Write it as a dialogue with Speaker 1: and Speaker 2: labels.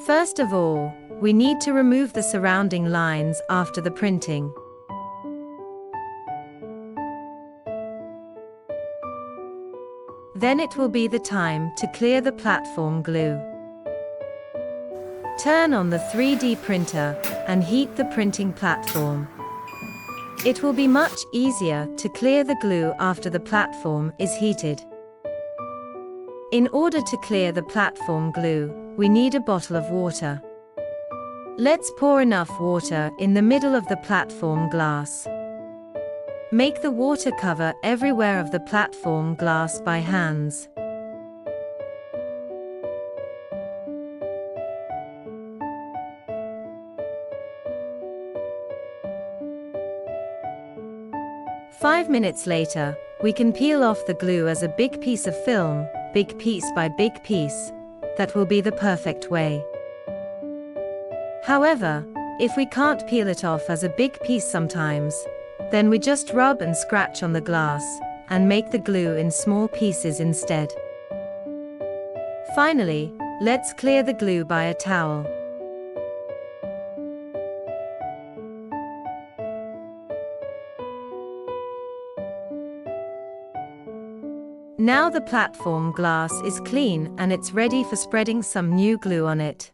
Speaker 1: First of all, we need to remove the surrounding lines after the printing. Then it will be the time to clear the platform glue. Turn on the 3D printer and heat the printing platform. It will be much easier to clear the glue after the platform is heated. In order to clear the platform glue, we need a bottle of water. Let's pour enough water in the middle of the platform glass. Make the water cover everywhere of the platform glass by hands. Five minutes later, we can peel off the glue as a big piece of film, big piece by big piece. That will be the perfect way. However, if we can't peel it off as a big piece sometimes, then we just rub and scratch on the glass, and make the glue in small pieces instead. Finally, let's clear the glue by a towel. Now the platform glass is clean and it's ready for spreading some new glue on it.